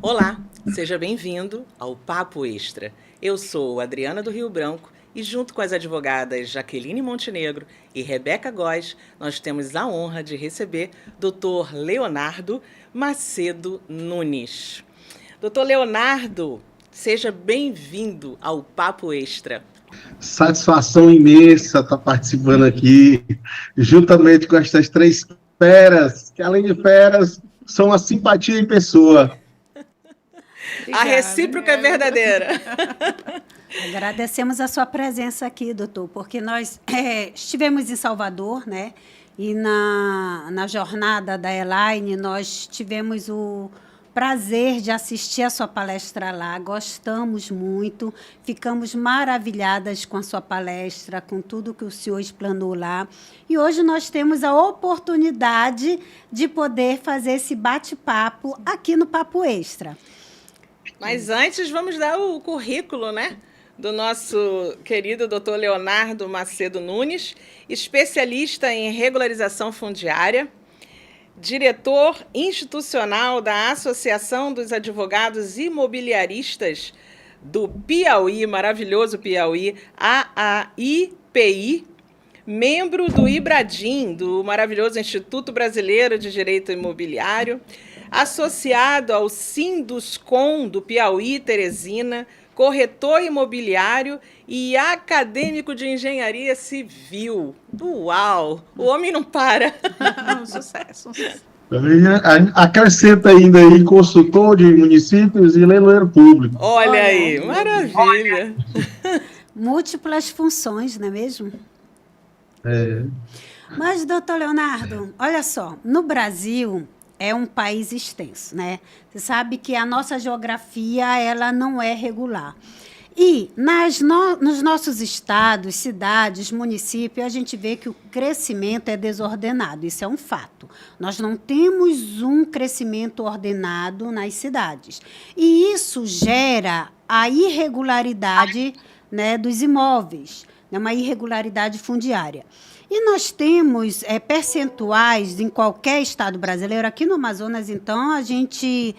Olá, seja bem-vindo ao Papo Extra. Eu sou Adriana do Rio Branco e, junto com as advogadas Jaqueline Montenegro e Rebeca Góes, nós temos a honra de receber Dr. Leonardo Macedo Nunes. Dr. Leonardo, seja bem-vindo ao Papo Extra. Satisfação imensa estar participando aqui, juntamente com estas três feras, que além de feras, são uma simpatia em pessoa. A recíproca é verdadeira. Agradecemos a sua presença aqui, doutor, porque nós estivemos em Salvador, né? E na jornada da Elaine, nós tivemos o prazer de assistir a sua palestra lá, gostamos muito, ficamos maravilhadas com a sua palestra, com tudo que o senhor explanou lá. E hoje nós temos a oportunidade de poder fazer esse bate-papo aqui no Papo Extra. Mas antes, vamos dar o currículo, né, do nosso querido Dr. Leonardo Macedo Nunes, especialista em regularização fundiária, diretor institucional da Associação dos Advogados Imobiliaristas do Piauí, maravilhoso Piauí, AAIPI, membro do IBRADIM, do maravilhoso Instituto Brasileiro de Direito Imobiliário, associado ao Sinduscom do Piauí, Teresina, corretor imobiliário e acadêmico de engenharia civil. Uau! O homem não para. Sucesso. Acrescenta ainda aí consultor de municípios e leiloeiro público. Olha aí, maravilha. Múltiplas funções, não é mesmo? É. Mas, doutor Leonardo, olha só, no Brasil é um país extenso, né? Você sabe que a nossa geografia ela não é regular. E nos nossos estados, cidades, municípios, a gente vê que o crescimento é desordenado. Isso é um fato. Nós não temos um crescimento ordenado nas cidades. E isso gera a irregularidade, né, dos imóveis, né, uma irregularidade fundiária. E nós temos percentuais em qualquer estado brasileiro. Aqui no Amazonas, então, a gente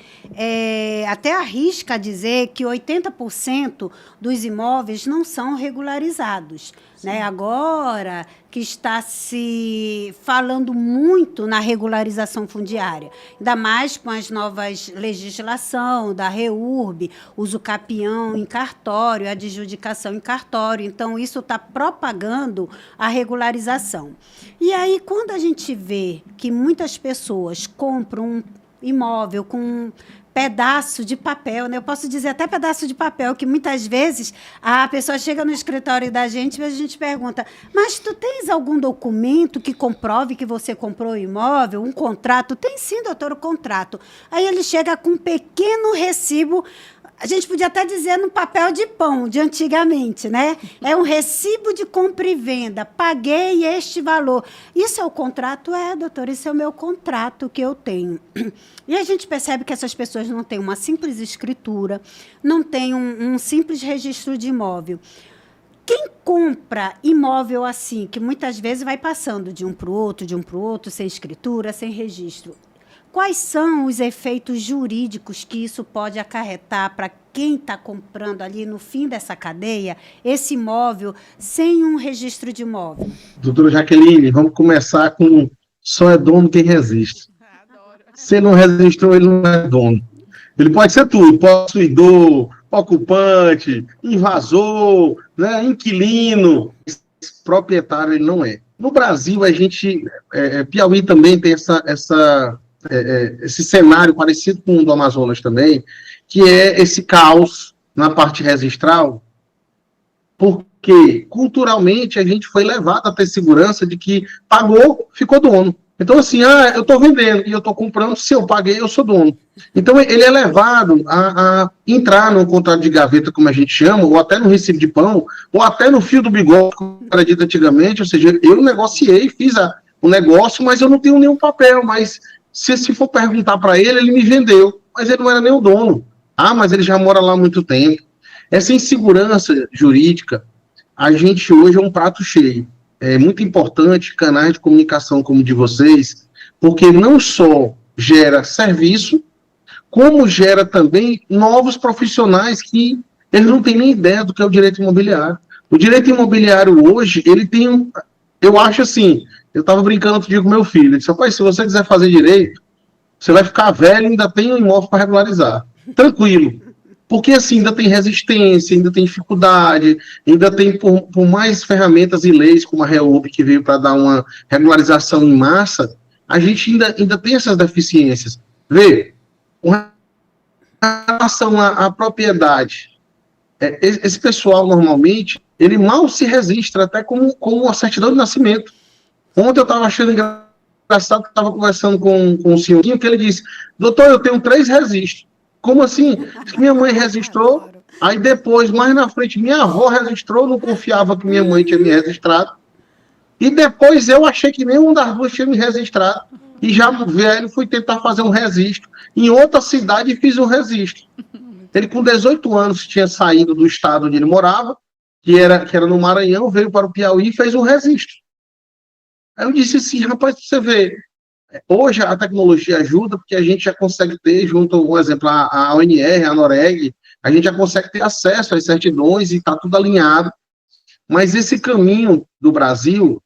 até arrisca dizer que 80% dos imóveis não são regularizados. Né? Agora que está se falando muito na regularização fundiária, ainda mais com as novas legislação da REURB, uso capião em cartório, a adjudicação em cartório. Então, isso está propagando a regularização. E aí, quando a gente vê que muitas pessoas compram um imóvel com um pedaço de papel, né? Eu posso dizer até pedaço de papel, que muitas vezes a pessoa chega no escritório da gente e a gente pergunta, mas tu tens algum documento que comprove que você comprou o imóvel, um contrato? Tem sim, doutor, o contrato. Aí ele chega com um pequeno recibo, a gente podia até dizer no papel de pão, de antigamente, né? É um recibo de compra e venda. Paguei este valor. Isso é o contrato? É, doutor, isso é o meu contrato que eu tenho. E a gente percebe que essas pessoas não têm uma simples escritura, não têm um simples registro de imóvel. Quem compra imóvel assim, que muitas vezes vai passando de um para o outro, sem escritura, sem registro, quais são os efeitos jurídicos que isso pode acarretar para quem está comprando ali no fim dessa cadeia esse imóvel sem um registro de imóvel? Doutora Jaqueline, vamos começar com só é dono quem resiste. Se ele não registrou, ele não é dono. Ele pode ser tudo, possuidor, ocupante, invasor, né, inquilino, proprietário ele não é. No Brasil, a gente, Piauí também tem esse cenário parecido com o do Amazonas também, que é esse caos na parte registral, porque culturalmente a gente foi levado a ter segurança de que pagou, ficou dono. Então, assim, eu estou vendendo e eu estou comprando, se eu paguei, eu sou dono. Então, ele é levado a entrar num contrato de gaveta, como a gente chama, ou até no recibo de pão, ou até no fio do bigode, como era dito antigamente, ou seja, eu negociei, fiz o negócio, mas eu não tenho nenhum papel, mas se for perguntar para ele, ele me vendeu, mas ele não era nem o dono. Mas ele já mora lá há muito tempo. Essa insegurança jurídica, a gente hoje é um prato cheio. É muito importante canais de comunicação como o de vocês, porque não só gera serviço, como gera também novos profissionais que eles não têm nem ideia do que é o direito imobiliário. O direito imobiliário hoje, ele tem eu acho assim, eu estava brincando outro dia com meu filho, ele disse, rapaz, se você quiser fazer direito, você vai ficar velho e ainda tem um imóvel para regularizar. Tranquilo. Porque assim, ainda tem resistência, ainda tem dificuldade, ainda tem, por mais ferramentas e leis, como a REUB, que veio para dar uma regularização em massa, a gente ainda tem essas deficiências. Vê, com relação à propriedade, esse pessoal, normalmente, ele mal se registra, até como uma certidão de nascimento. Ontem eu estava achando engraçado que eu estava conversando com um senhorzinho, que ele disse, doutor, eu tenho 3 registros. Como assim? Minha mãe registrou, aí depois, mais na frente, minha avó registrou, não confiava que minha mãe tinha me registrado, e depois eu achei que nenhum das duas tinha me registrado, e já velho fui tentar fazer um registro em outra cidade e fiz um registro. Ele, com 18 anos, tinha saído do estado onde ele morava, que era no Maranhão, veio para o Piauí e fez um registro. Aí eu disse assim, rapaz, você vê, hoje a tecnologia ajuda, porque a gente já consegue ter, junto, por exemplo, a ONR, a Noreg, a gente já consegue ter acesso às certidões e está tudo alinhado. Mas esse caminho do Brasil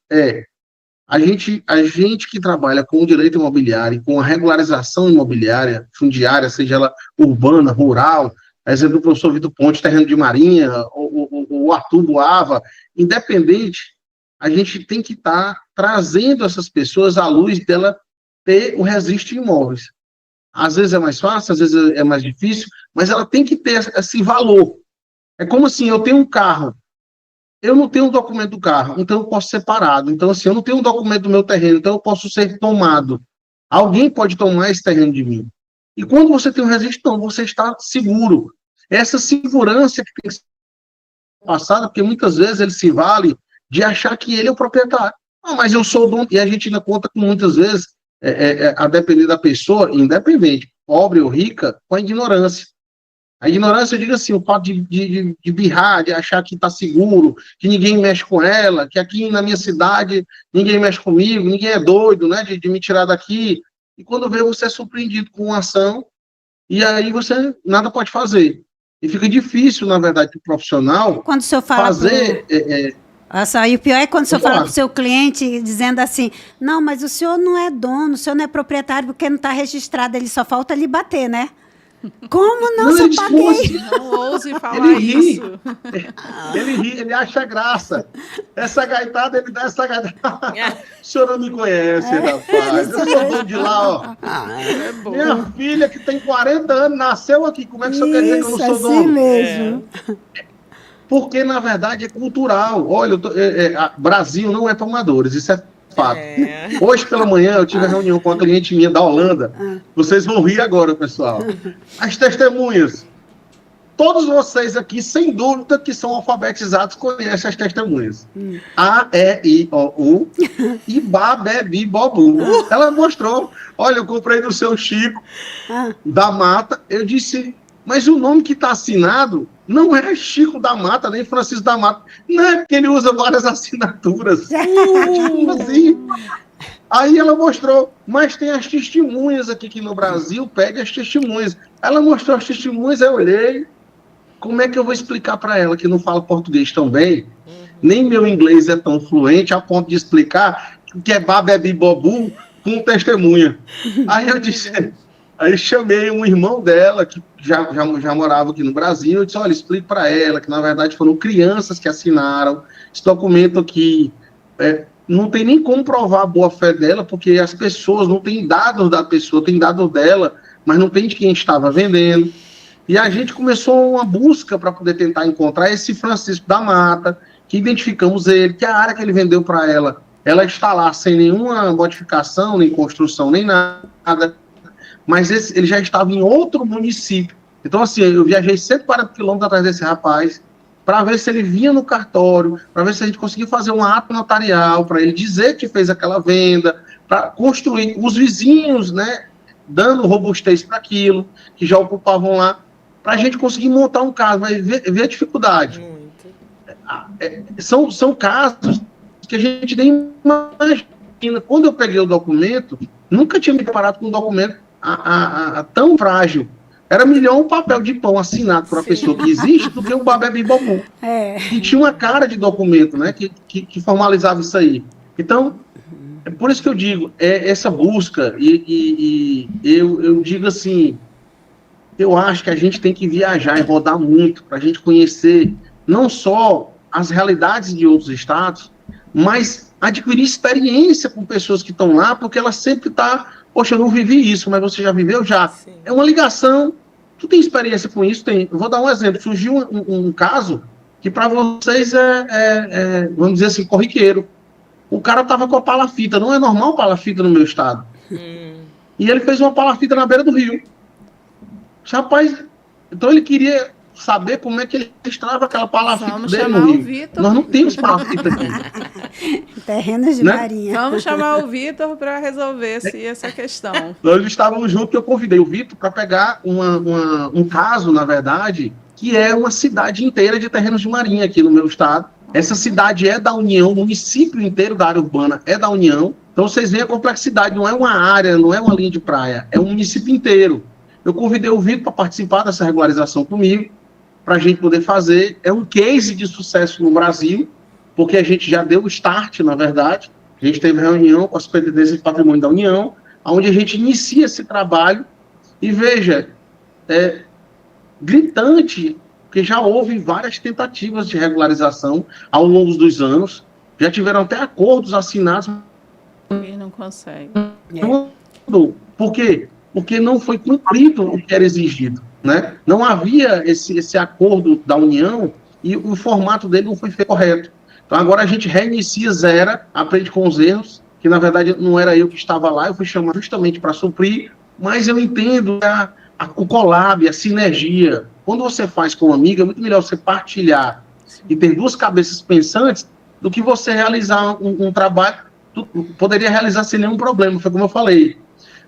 a gente que trabalha com o direito imobiliário, com a regularização imobiliária, fundiária, seja ela urbana, rural, exemplo do professor Vitor Ponte, terreno de marinha, o Arthur Boava, independente, a gente tem que estar trazendo essas pessoas à luz dela ter o registro de imóveis. Às vezes é mais fácil, às vezes é mais difícil, mas ela tem que ter esse valor. É como assim, eu tenho um carro, eu não tenho um documento do carro, então eu posso ser parado. Então, assim, eu não tenho um documento do meu terreno, então eu posso ser tomado. Alguém pode tomar esse terreno de mim. E quando você tem um registro, não, você está seguro. Essa segurança que tem que ser passada, porque muitas vezes ele se vale de achar que ele é o proprietário. Ah, mas eu sou o dono, e a gente ainda conta com muitas vezes, a depender da pessoa, independente, pobre ou rica, com a ignorância. A ignorância, eu digo assim, o fato de birrar, de achar que está seguro, que ninguém mexe com ela, que aqui na minha cidade ninguém mexe comigo, ninguém é doido, né, de me tirar daqui. E quando vê, você é surpreendido com uma ação, e aí você nada pode fazer. E fica difícil, na verdade, para o profissional quando o senhor fala fazer... E o pior é quando o senhor fala falar. para o seu cliente dizendo assim, não, mas o senhor não é dono, o senhor não é proprietário porque não está registrado, ele só falta lhe bater, né? Como não, ele só paguei? assim, Não ouse falar ele ri, isso. ele ri, ele acha graça. Essa gaitada, ele dá essa gaitada. O senhor não me conhece, rapaz. Eu sou dono de lá, ó. É bom. Minha filha, que tem 40 anos, nasceu aqui. Como é que o senhor quer dizer que eu não sou assim dono? mesmo. Porque, na verdade, é cultural. Olha, Brasil não é para amadores, isso é fato. Hoje pela manhã eu tive uma reunião com uma cliente minha da Holanda. Vocês vão rir agora, pessoal. As testemunhas. Todos vocês aqui, sem dúvida, que são alfabetizados, conhecem as testemunhas. A, E, I, O, U e Bá, Bé, Bi, Bobu. Ela mostrou. Olha, eu comprei no seu Chico da Mata. Eu disse, mas o nome que está assinado não é Chico da Mata, nem Francisco da Mata. Não é porque ele usa várias assinaturas. Tipo assim. Aí ela mostrou, mas tem as testemunhas aqui que no Brasil, pega as testemunhas. Ela mostrou as testemunhas, eu olhei. Como é que eu vou explicar para ela que não fala português tão bem? Nem meu inglês é tão fluente a ponto de explicar o que é babebi bobu com testemunha. Aí eu disse, aí chamei um irmão dela que já morava aqui no Brasil. Eu disse, olha, explique para ela que na verdade foram crianças que assinaram esse documento aqui. Não tem nem como provar a boa-fé dela, porque as pessoas não têm dados da pessoa, tem dados dela, mas não tem de quem estava vendendo. E a gente começou uma busca para poder tentar encontrar esse Francisco da Mata, que identificamos ele, que a área que ele vendeu para ela, ela está lá sem nenhuma modificação, nem construção, nem nada, mas ele já estava em outro município. Então, assim, eu viajei 140 quilômetros atrás desse rapaz, para ver se ele vinha no cartório, para ver se a gente conseguia fazer um ato notarial, para ele dizer que fez aquela venda, para construir os vizinhos, né, dando robustez para aquilo, que já ocupavam lá, para a gente conseguir montar um caso, mas ver a dificuldade. São casos que a gente nem imagina. Quando eu peguei o documento, nunca tinha me preparado com um documento tão frágil. Era melhor um papel de pão assinado por uma Sim. pessoa que existe do que um Babé Bobum. E tinha uma cara de documento, né, que formalizava isso aí. Então, é por isso que eu digo, essa busca, e eu digo assim, eu acho que a gente tem que viajar e rodar muito para a gente conhecer não só as realidades de outros estados, mas adquirir experiência com pessoas que estão lá, porque ela sempre está, poxa, eu não vivi isso, mas você já viveu? Já. Sim. É uma ligação. Tu tem experiência com isso? Tem. Eu vou dar um exemplo. Surgiu um caso que para vocês vamos dizer assim, corriqueiro. O cara estava com a palafita. Não é normal palafita no meu estado. E ele fez uma palafita na beira do rio. Rapaz, então ele queria saber como é que ele registrava aquela palafita Vamos dele chamar no o rio. Vitor. Nós não temos palafita aqui. Terrenos de Né? Marinha. Vamos chamar o Vitor para resolver essa questão. Nós estávamos juntos que eu convidei o Vitor para pegar um caso, na verdade, que é uma cidade inteira de terrenos de marinha aqui no meu estado. Essa cidade é da União, o município inteiro da área urbana é da União. Então vocês veem a complexidade, não é uma área, não é uma linha de praia, é um município inteiro. Eu convidei o Vitor para participar dessa regularização comigo, para a gente poder fazer. É um case de sucesso no Brasil, porque a gente já deu o start, na verdade. A gente teve reunião com a Superintendência de Patrimônio da União, onde a gente inicia esse trabalho. E veja, gritante, porque já houve várias tentativas de regularização ao longo dos anos, já tiveram até acordos assinados. E não consegue. Por quê? Porque não foi cumprido o que era exigido, né? Não havia esse acordo da União e o formato dele não foi feito correto. Então agora a gente reinicia zero, aprende com os erros, que na verdade não era eu que estava lá, eu fui chamado justamente para suprir, mas eu entendo o collab, a sinergia. Quando você faz com uma amiga, é muito melhor você partilhar e ter duas cabeças pensantes do que você realizar um trabalho, poderia realizar sem nenhum problema, foi como eu falei.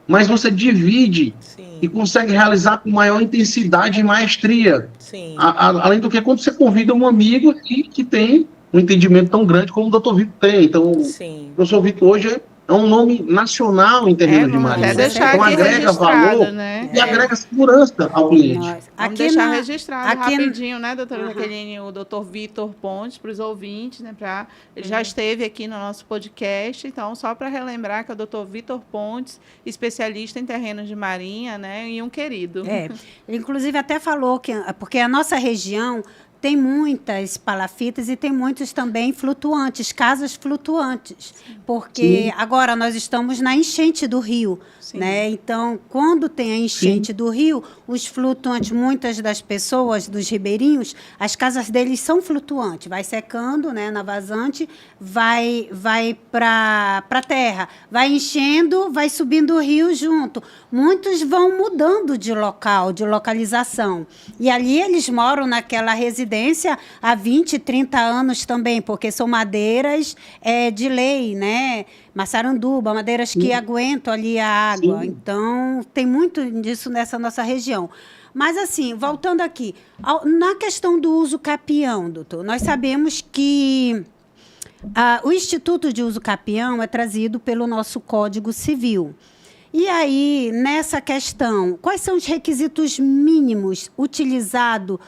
Mas você divide e consegue realizar com maior intensidade e maestria. Além do que quando você convida um amigo que tem um entendimento tão grande como o Dr. Vitor tem. Então, o professor Vitor hoje é um nome nacional em terrenos de marinha. Então agrega valor, né? E agrega segurança ao cliente. Vamos deixar registrado rapidinho, né, doutora Jaqueline, o doutor Vitor Pontes, para os ouvintes, né, ele já esteve aqui no nosso podcast, então, só para relembrar que é o doutor Vitor Pontes, especialista em terrenos de marinha, né, e um querido. Ele, inclusive, até falou que, porque a nossa região tem muitas palafitas e tem muitos também flutuantes, casas flutuantes, porque agora nós estamos na enchente do rio, né? Então, quando tem a enchente do rio, os flutuantes, muitas das pessoas, dos ribeirinhos, as casas deles são flutuantes, vai secando, né, na vazante, vai para a terra, vai enchendo, vai subindo o rio junto. Muitos vão mudando de local, de localização, e ali eles moram naquela residência há 20, 30 anos também, porque são madeiras de lei, né? Maçaranduba, madeiras que aguentam ali a água. Então, tem muito disso nessa nossa região. Mas, assim, voltando aqui, na questão do uso capião, doutor, nós sabemos que o Instituto de Uso Capião é trazido pelo nosso Código Civil. E aí, nessa questão, quais são os requisitos mínimos utilizados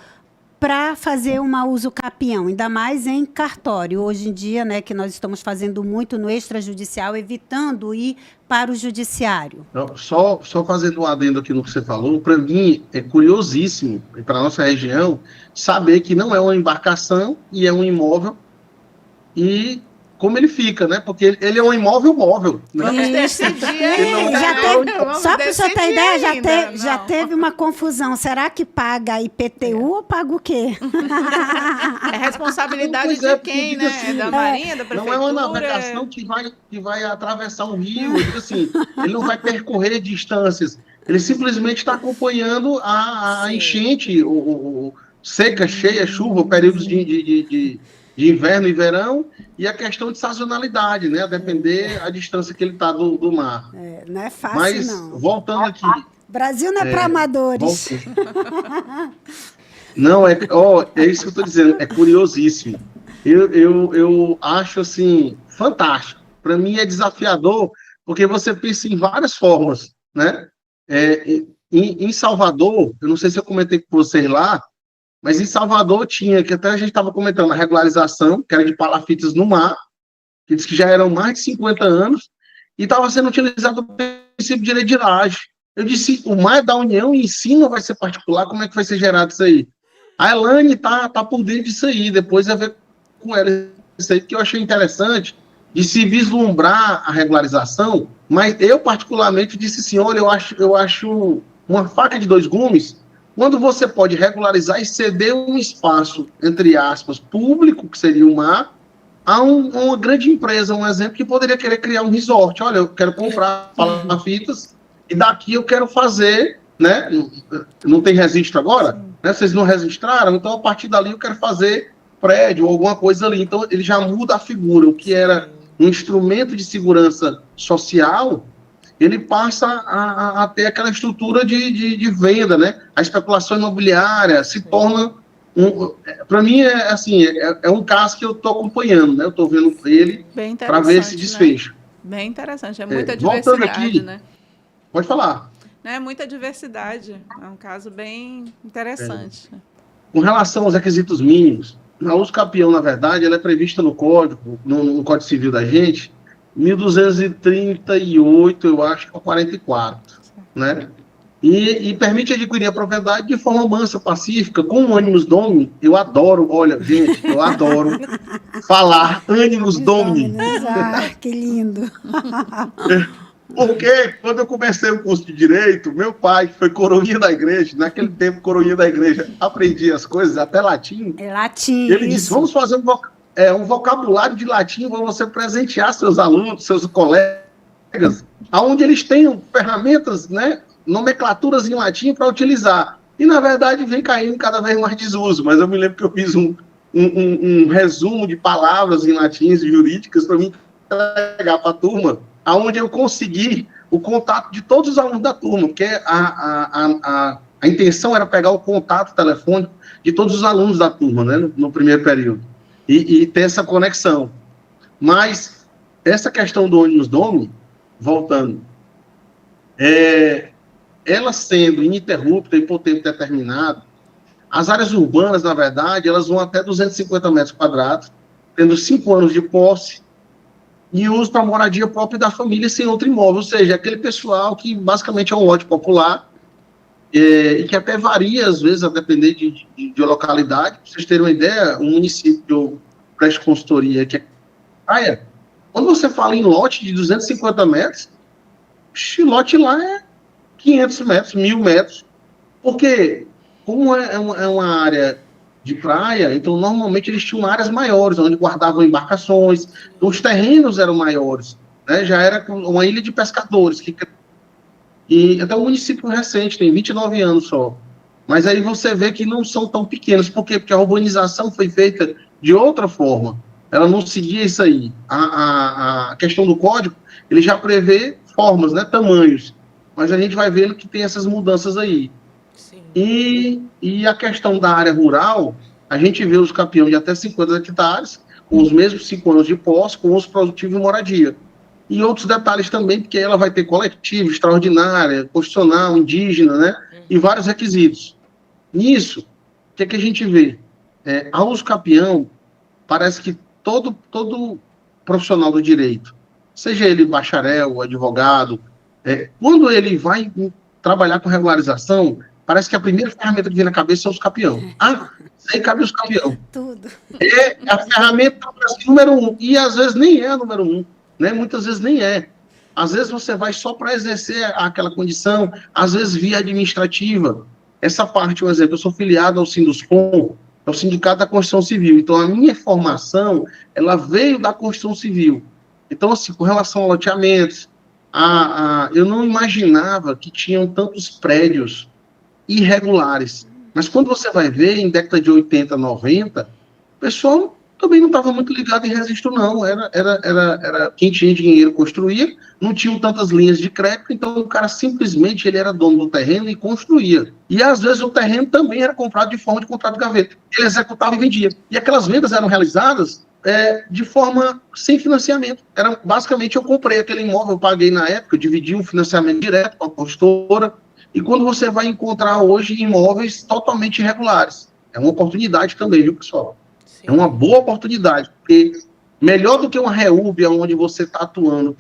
para fazer uma uso capião, ainda mais em cartório, hoje em dia, né, que nós estamos fazendo muito no extrajudicial, evitando ir para o judiciário? Só fazendo um adendo aqui no que você falou, para mim é curiosíssimo, para a nossa região, saber que não é uma embarcação e é um imóvel, e como ele fica, né? Porque ele é um imóvel móvel. Né? Vamos decidir ainda. Só para você ter ideia, já teve uma confusão. Será que paga IPTU ou paga o quê? É responsabilidade de quem, né? Assim, da Marinha, da Prefeitura? Não é uma navegação que vai atravessar um rio. Assim, ele não vai percorrer distâncias. Ele simplesmente está acompanhando a enchente, seca, cheia, chuva, períodos de inverno e verão, e a questão de sazonalidade, né? A depender a distância que ele está do mar. Não é fácil, mas, não. Voltando aqui... Brasil não é para amadores. Não, é isso que eu estou dizendo, é curiosíssimo. Eu acho, assim, fantástico. Para mim é desafiador, porque você pensa em várias formas, né? Em Salvador, eu não sei se eu comentei com vocês lá, mas em Salvador tinha, que até a gente estava comentando, a regularização, que era de palafitas no mar, que diz que já eram mais de 50 anos, e estava sendo utilizado o princípio de direito de laje. Eu disse, o mar é da União e ensino vai ser particular, como é que vai ser gerado isso aí? A Elaine tá por dentro disso aí, depois eu ver com ela isso aí, que eu achei interessante, de se vislumbrar a regularização, mas eu particularmente disse assim, olha, eu acho uma faca de dois gumes, quando você pode regularizar e ceder um espaço, entre aspas, público, que seria o mar, a uma grande empresa, um exemplo, que poderia querer criar um resort. Olha, eu quero comprar palafitas e daqui eu quero fazer, né? Não tem registro agora? Né? Vocês não registraram? Então, a partir dali, eu quero fazer prédio ou alguma coisa ali. Então, ele já muda a figura. O que era um instrumento de segurança social, ele passa a ter aquela estrutura de venda, né? A especulação imobiliária se torna... Para mim, é um caso que eu estou acompanhando, né? Eu estou vendo ele para ver esse desfecho. Né? Bem interessante, é muita diversidade, aqui, né? Pode falar. É muita diversidade, é um caso bem interessante. Com relação aos requisitos mínimos, a uso capião, na verdade, ela é prevista no Código, no Código Civil da gente, 1238, eu acho que é 44, né? E permite adquirir a propriedade de forma mansa, pacífica, com o animus domini. Eu adoro, olha, gente, eu adoro falar animus domini. Que lindo. Porque quando eu comecei o curso de Direito, meu pai, que foi coroinha da igreja, naquele tempo, coroinha da igreja, aprendi as coisas, até latim. É latim, ele disse, vamos fazer um vocabulário de latim para você presentear seus alunos, seus colegas, aonde eles tenham ferramentas, né, nomenclaturas em latim para utilizar. E, na verdade, vem caindo cada vez mais desuso. Mas eu me lembro que eu fiz um resumo de palavras em latim jurídicas para mim entregar para a turma, aonde eu consegui o contato de todos os alunos da turma, porque a intenção era pegar o contato telefônico de todos os alunos da turma, né, no primeiro período, e ter essa conexão. Mas essa questão do ônibus domini, voltando, ela sendo ininterrupta e por tempo determinado, as áreas urbanas, na verdade, elas vão até 250 metros quadrados, tendo 5 anos de posse, e uso para moradia própria da família sem outro imóvel, ou seja, aquele pessoal que basicamente é um lote popular, e que até varia, às vezes, a depender de localidade. Para vocês terem uma ideia, um município que eu presto consultoria, que é praia, quando você fala em lote de 250 metros, o lote lá é 500 metros, 1.000 metros, porque como é uma área de praia, então normalmente eles tinham áreas maiores, onde guardavam embarcações, então, os terrenos eram maiores, né? Já era uma ilha de pescadores, e até um município recente, tem 29 anos só, mas aí você vê que não são tão pequenos. Por quê? Porque a urbanização foi feita de outra forma, ela não seguia isso aí. A questão do código, ele já prevê formas, né, tamanhos, mas a gente vai vendo que tem essas mudanças aí. Sim. E a questão da área rural, a gente vê os capiões de até 50 hectares, com os mesmos 5 anos de posse, com uso produtivo e moradia. E outros detalhes também, porque ela vai ter coletivo, extraordinária, constitucional, indígena, né? E vários requisitos. Nisso, o que é que a gente vê? A uso capião, parece que todo profissional do direito, seja ele bacharel, advogado, quando ele vai trabalhar com regularização, parece que a primeira ferramenta que vem na cabeça são os capião. Aí cabe os capião. Tudo. É a ferramenta número 1, e às vezes nem é a número 1, né? Muitas vezes nem é. Às vezes você vai só para exercer aquela condição, às vezes via administrativa. Essa parte, um exemplo, eu sou filiado ao Sinduscom, é o Sindicato da Construção Civil, então a minha formação, ela veio da construção civil. Então, assim, com relação a loteamentos, eu não imaginava que tinham tantos prédios irregulares. Mas quando você vai ver, em década de 80, 90, o pessoal também não estava muito ligado em registro, não. Era quem tinha dinheiro construía, não tinham tantas linhas de crédito, então o cara simplesmente ele era dono do terreno e construía. E às vezes o terreno também era comprado de forma de contrato de gaveta. Ele executava e vendia. E aquelas vendas eram realizadas de forma sem financiamento. Basicamente, eu comprei aquele imóvel, eu paguei na época, eu dividi um financiamento direto com a construtora, E quando você vai encontrar hoje imóveis totalmente irregulares. É uma oportunidade também, viu, pessoal? Sim. É uma boa oportunidade, porque melhor do que uma REUB, onde você está atuando,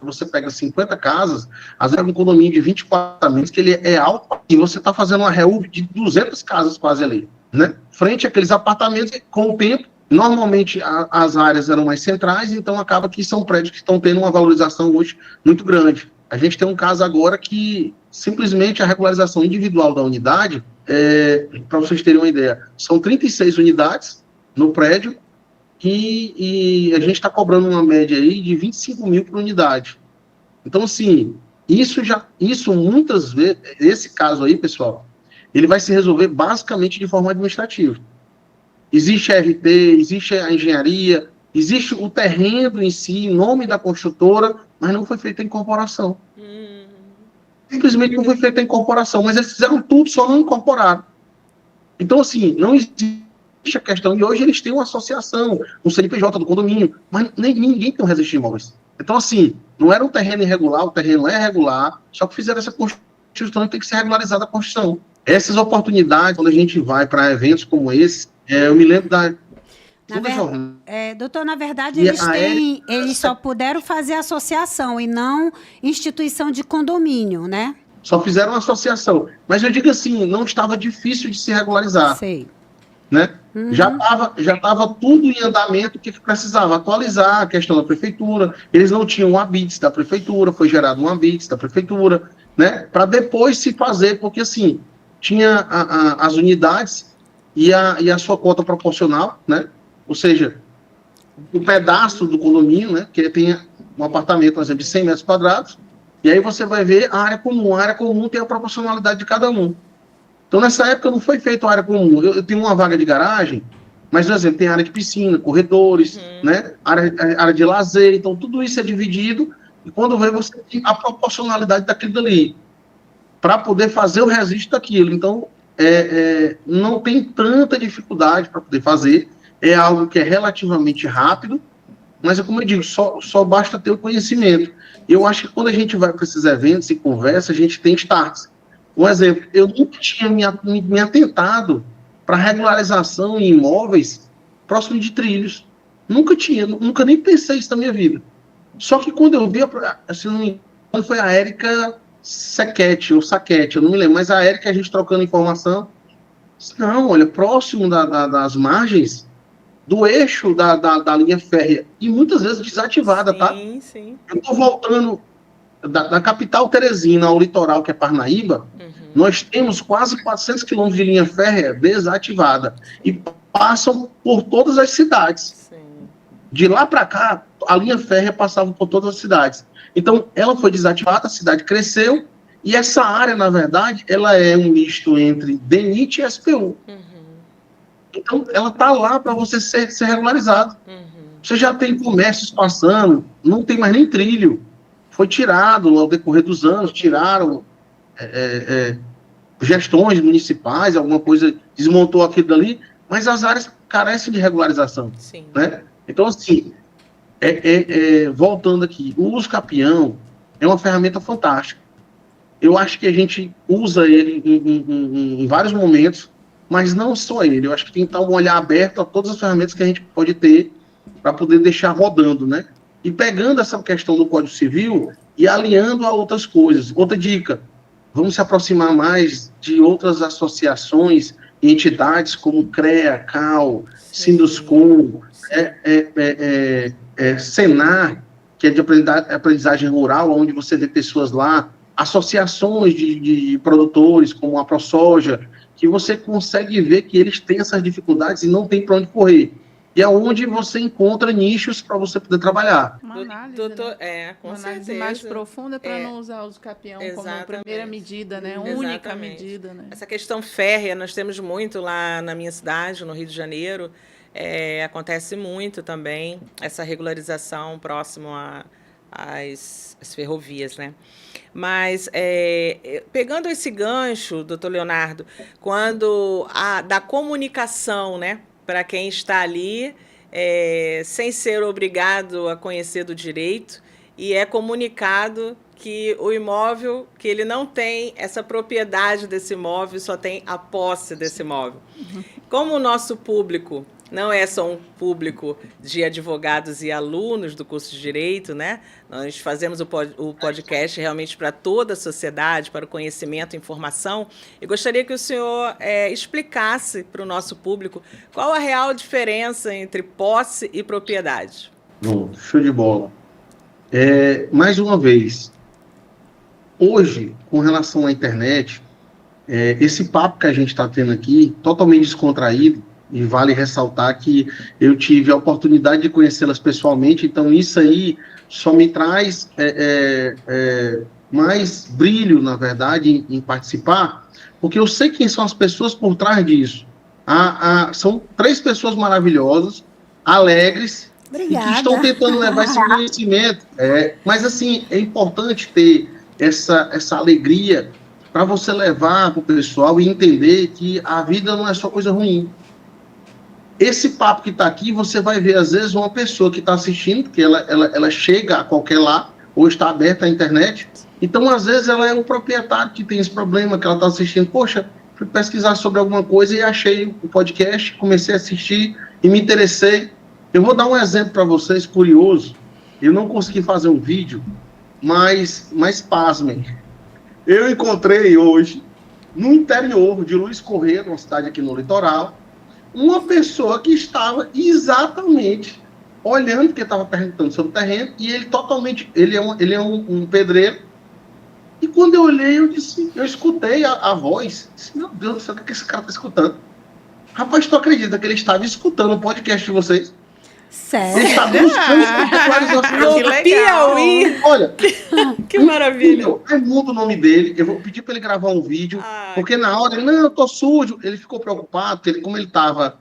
você pega 50 casas, às vezes é um condomínio de 24 apartamentos, que ele é alto, e você está fazendo uma REUB de 200 casas quase ali, né? Frente àqueles apartamentos, com o tempo, normalmente as áreas eram mais centrais, então acaba que são prédios que estão tendo uma valorização hoje muito grande. A gente tem um caso agora que simplesmente a regularização individual da unidade, para vocês terem uma ideia, são 36 unidades no prédio, e a gente está cobrando uma média aí de 25 mil por unidade. Então, assim, isso muitas vezes, esse caso aí, pessoal, ele vai se resolver basicamente de forma administrativa. Existe a RT, existe a engenharia, existe o terreno em si, nome da construtora, mas não foi feita a incorporação. Simplesmente não foi feita a incorporação, mas eles fizeram tudo, só não incorporaram. Então, assim, não existe a questão, e hoje eles têm uma associação, um CNPJ do condomínio, mas ninguém tem um registro de imóveis. Então, assim, não era um terreno irregular, o terreno é regular, só que fizeram essa construção e tem que ser regularizada a construção. Essas oportunidades, quando a gente vai para eventos como esse, eu me lembro da... Doutor, na verdade, eles só puderam fazer associação e não instituição de condomínio, né? Só fizeram uma associação. Mas eu digo assim, não estava difícil de se regularizar. Sei. Né? Uhum. Já estava tudo em andamento, o que precisava? Atualizar a questão da prefeitura. Eles não tinham um ABITS da prefeitura, foi gerado um ABITS da prefeitura, né? Para depois se fazer, porque assim, tinha as unidades e a sua cota proporcional, né? Ou seja, o pedaço do condomínio, né? Que tem um apartamento, por exemplo, de 100 metros quadrados, e aí você vai ver a área comum tem a proporcionalidade de cada um. Então, nessa época, não foi feita a área comum. Eu tenho uma vaga de garagem, mas, por exemplo, tem área de piscina, corredores, né? área de lazer. Então, tudo isso é dividido, e quando vê, você tem a proporcionalidade daquilo dali, para poder fazer o registro daquilo. Então, não tem tanta dificuldade para poder fazer, é algo que é relativamente rápido, mas, como eu digo, só basta ter o conhecimento. Eu acho que quando a gente vai para esses eventos e conversa, a gente tem starts. Um exemplo, eu nunca tinha me atentado para regularização em imóveis próximo de trilhos. Nunca nem pensei isso na minha vida. Só que quando eu vi, assim, foi a Érica Saquete, eu não me lembro, mas a Érica, a gente trocando informação, não, olha, próximo das margens do eixo da linha férrea, e muitas vezes desativada, sim, tá? Sim. Eu estou voltando da capital Teresina ao litoral, que é Parnaíba, nós temos quase 400 quilômetros de linha férrea desativada, e passam por todas as cidades. Sim. De lá para cá, a linha férrea passava por todas as cidades. Então, ela foi desativada, a cidade cresceu, e essa área, na verdade, ela é um misto entre DENIT e SPU. Então, ela está lá para você ser regularizado. Você já tem comércios passando, não tem mais nem trilho. Foi tirado ao decorrer dos anos, tiraram gestões municipais, alguma coisa, desmontou aquilo dali, mas as áreas carecem de regularização. Sim. Né? Então, assim, voltando aqui, o uso capião é uma ferramenta fantástica. Eu acho que a gente usa ele em vários momentos, mas não só ele. Eu acho que tem que estar um olhar aberto a todas as ferramentas que a gente pode ter para poder deixar rodando, né? E pegando essa questão do Código Civil e alinhando a outras coisas. Outra dica, vamos se aproximar mais de outras associações e entidades como CREA, CAL, Sinduscom, Senar, que é de aprendizagem rural, onde você vê pessoas lá, associações de produtores, como a ProSoja, que você consegue ver que eles têm essas dificuldades e não tem para onde correr. E é onde você encontra nichos para você poder trabalhar. Uma análise, com uma análise certeza. Mais profunda para não usar o uso capião como primeira medida, né? Única medida. Né? Essa questão férrea, nós temos muito lá na minha cidade, no Rio de Janeiro, acontece muito também, essa regularização próximo às ferrovias, né? Mas, pegando esse gancho, doutor Leonardo, quando da comunicação, né? Para quem está ali, sem ser obrigado a conhecer do direito, e é comunicado que o imóvel, que ele não tem essa propriedade desse imóvel, só tem a posse desse imóvel. Como o nosso público não é só um público de advogados e alunos do curso de Direito, né? Nós fazemos o podcast realmente para toda a sociedade, para o conhecimento e informação. Eu gostaria que o senhor explicasse para o nosso público qual a real diferença entre posse e propriedade. Bom, show de bola. Mais uma vez, hoje, com relação à internet, esse papo que a gente está tendo aqui, totalmente descontraído, e vale ressaltar que eu tive a oportunidade de conhecê-las pessoalmente, então isso aí só me traz mais brilho, na verdade, em participar, porque eu sei quem são as pessoas por trás disso. São 3 pessoas maravilhosas, alegres, Obrigada. e que estão tentando levar esse conhecimento. Mas, assim, é importante ter essa alegria para você levar para o pessoal e entender que a vida não é só coisa ruim. Esse papo que está aqui, você vai ver, às vezes, uma pessoa que está assistindo, porque ela chega a qualquer lá, ou está aberta à internet, então, às vezes, ela é um proprietário que tem esse problema, que ela está assistindo, poxa, fui pesquisar sobre alguma coisa e achei o podcast, comecei a assistir e me interessei. Eu vou dar um exemplo para vocês, curioso. Eu não consegui fazer um vídeo, mas pasmem. Eu encontrei hoje, no interior de Luiz Correia, uma cidade aqui no litoral, uma pessoa que estava exatamente olhando, porque estava perguntando sobre o terreno, e ele é um pedreiro. E quando eu olhei, eu escutei a voz, disse, meu Deus do céu, o que esse cara está escutando? Rapaz, tu acredita que ele estava escutando o podcast de vocês? Sério? Ele está buscando No Piauí. Olha, que maravilha. Raimundo o nome dele, eu vou pedir para ele gravar um vídeo, porque na hora ele, não, eu tô sujo, ele ficou preocupado, porque como ele estava...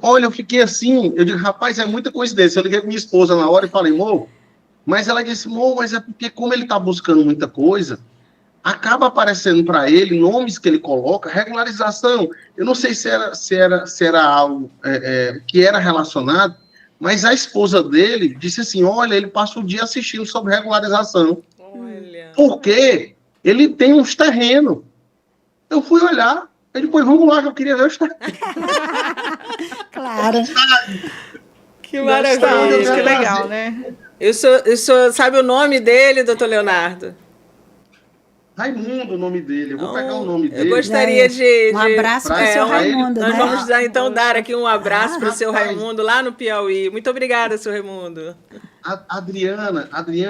Olha, eu fiquei assim, eu digo, rapaz, é muita coincidência. Eu liguei com minha esposa na hora e falei, amor, mas ela disse, amor, mas é porque como ele está buscando muita coisa, acaba aparecendo para ele nomes que ele coloca, regularização. Eu não sei se era algo que era relacionado, mas a esposa dele disse assim, olha, ele passa o dia assistindo sobre regularização. Olha. Porque ele tem uns terrenos. Eu fui olhar, ele depois, vamos lá, que eu queria ver os terrenos. Claro. Que maravilha. Que legal, né? O senhor sabe o nome dele, doutor Leonardo? Raimundo, o nome dele. Eu vou pegar o nome dele. Eu gostaria de... Um abraço para o seu Raimundo, Nós né? vamos dar aqui um abraço para o seu Raimundo, lá no Piauí. Muito obrigada, seu Raimundo. Adriana,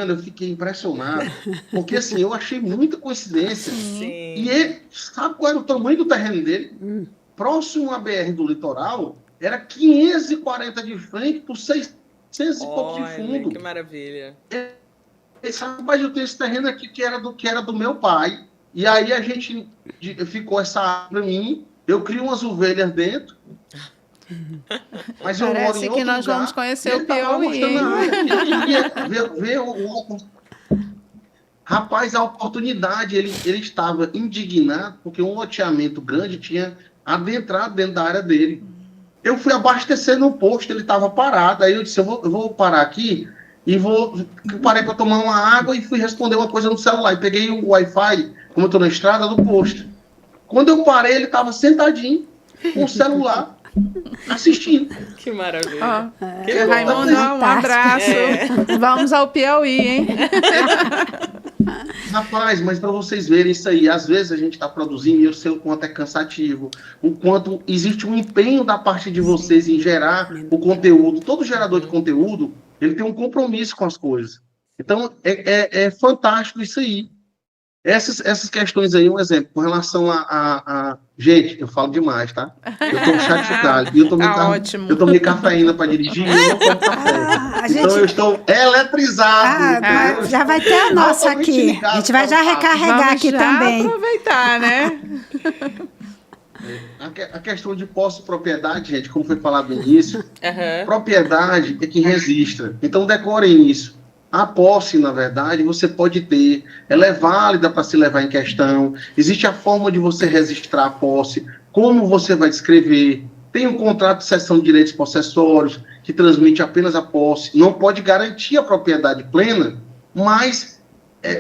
eu fiquei impressionado. Porque, assim, eu achei muita coincidência. Sim. E ele, sabe qual era o tamanho do terreno dele? Próximo à BR do litoral, era 540 de frente por 600 e pouco de fundo. Que maravilha. Rapaz, eu tenho esse terreno aqui que era do meu pai, e aí ficou essa área para mim, eu crio umas ovelhas dentro, mas eu moro em outro que nós lugar, vamos conhecer o Piauí. Rapaz, a oportunidade, ele estava indignado, porque um loteamento grande tinha adentrado dentro da área dele. Eu fui abastecer no posto, ele estava parado, aí eu disse, eu vou parar aqui, parei para tomar uma água e fui responder uma coisa no celular. E peguei o Wi-Fi, como eu estou na estrada, do posto. Quando eu parei, ele estava sentadinho com o celular, assistindo. Que maravilha. Raimundo, um abraço. Vamos ao Piauí, hein? Rapaz, mas para vocês verem isso aí, às vezes a gente está produzindo e eu sei o quanto é cansativo, o quanto existe um empenho da parte de vocês em gerar o conteúdo. Todo gerador de conteúdo, ele tem um compromisso com as coisas. Então, é fantástico isso aí. Essas questões aí, um exemplo, com relação a... Gente, eu falo demais, tá? Eu tô chateado. Eu tomei cafeína para dirigir e eu não tomo café. Então, eu estou eletrizado. Já vai ter a nossa aqui. A gente vai já recarregar aqui também. Aproveitar, né? A questão de posse e propriedade, gente, como foi falado no início, propriedade é que registra. Então, decorem isso. A posse, na verdade, você pode ter, ela é válida para se levar em questão, existe a forma de você registrar a posse, como você vai descrever, tem um contrato de cessão de direitos possessórios, que transmite apenas a posse, não pode garantir a propriedade plena, mas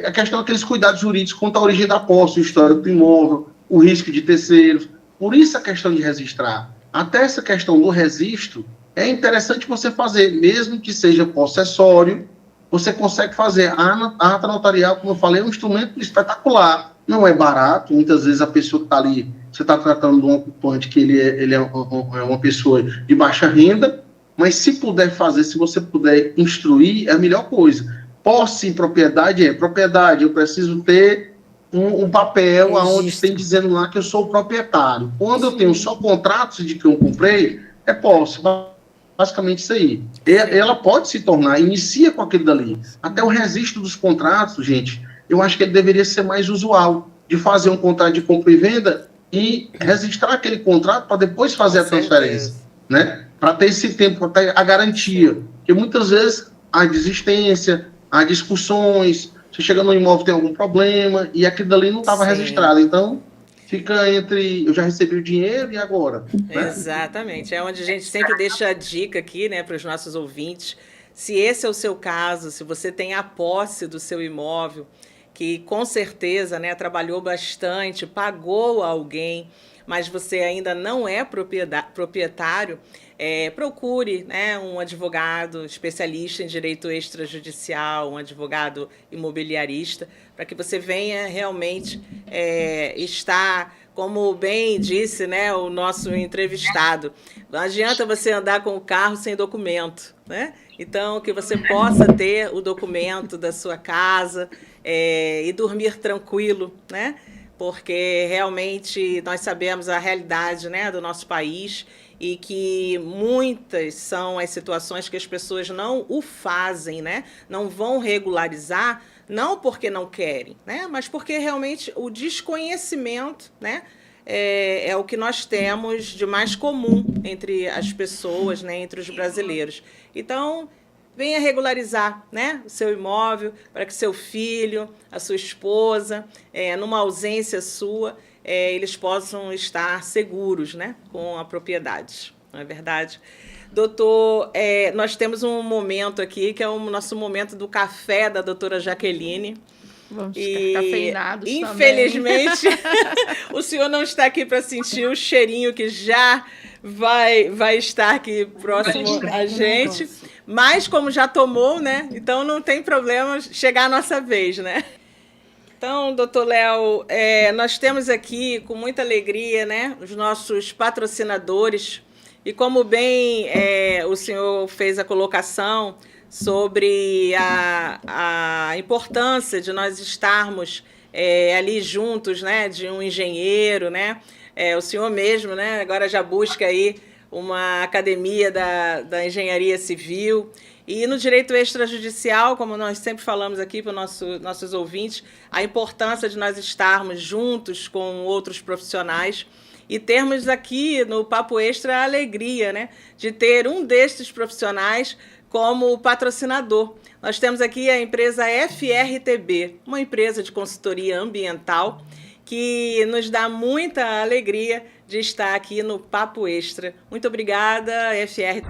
a questão daqueles cuidados jurídicos quanto à origem da posse, o histórico do imóvel, o risco de terceiros. Por isso a questão de registrar. Até essa questão do registro, é interessante você fazer, mesmo que seja possessório, você consegue fazer. A ata notarial, como eu falei, é um instrumento espetacular. Não é barato, muitas vezes a pessoa que está ali, você está tratando de um ocupante que ele é uma pessoa de baixa renda, mas se puder fazer, se você puder instruir, é a melhor coisa. Posse em propriedade, eu preciso ter um papel onde tem dizendo lá que eu sou o proprietário. Quando eu tenho só contratos de que eu comprei, é posse. Basicamente isso aí. Ela pode se tornar, inicia com aquele dali. Até o registro dos contratos, gente, eu acho que ele deveria ser mais usual, de fazer um contrato de compra e venda e registrar aquele contrato para depois fazer a transferência, né? Para ter esse tempo, para ter a garantia. Porque muitas vezes há desistência, há discussões, você chega no imóvel, tem algum problema, e aquilo dali não estava registrado. Então, fica entre, eu já recebi o dinheiro e agora? Né? Exatamente. É onde a gente sempre deixa a dica aqui, né, para os nossos ouvintes. Se esse é o seu caso, se você tem a posse do seu imóvel, que com certeza, né, trabalhou bastante, pagou a alguém, mas você ainda não é proprietário, procure, né, um advogado especialista em direito extrajudicial, um advogado imobiliarista, para que você venha realmente estar, como bem disse, né, o nosso entrevistado, não adianta você andar com o carro sem documento, né? Então, que você possa ter o documento da sua casa e dormir tranquilo, né? Porque realmente nós sabemos a realidade, né, do nosso país e que muitas são as situações que as pessoas não o fazem, né? Não vão regularizar, não porque não querem, né? Mas porque realmente o desconhecimento, né, é o que nós temos de mais comum entre as pessoas, né, entre os brasileiros. Então, venha regularizar, né, o seu imóvel para que seu filho, a sua esposa, numa ausência sua, eles possam estar seguros, né, com a propriedade. Não é verdade? Doutor, nós temos um momento aqui, que é o nosso momento do café da doutora Jaqueline. Vamos ficar cafeinados infelizmente, o senhor não está aqui para sentir o cheirinho que já vai estar aqui próximo a gente. Mas como já tomou, né? Então não tem problema chegar a nossa vez, né? Então, doutor Léo, nós temos aqui, com muita alegria, né, os nossos patrocinadores. E como bem o senhor fez a colocação sobre a importância de nós estarmos ali juntos, né, de um engenheiro, né? O senhor mesmo, né, agora já busca aí uma academia da engenharia civil. E no direito extrajudicial, como nós sempre falamos aqui para os nossos ouvintes, a importância de nós estarmos juntos com outros profissionais e termos aqui no Papo Extra a alegria, né, de ter um destes profissionais como patrocinador. Nós temos aqui a empresa FRTB, uma empresa de consultoria ambiental que nos dá muita alegria de estar aqui no Papo Extra. Muito obrigada, FR.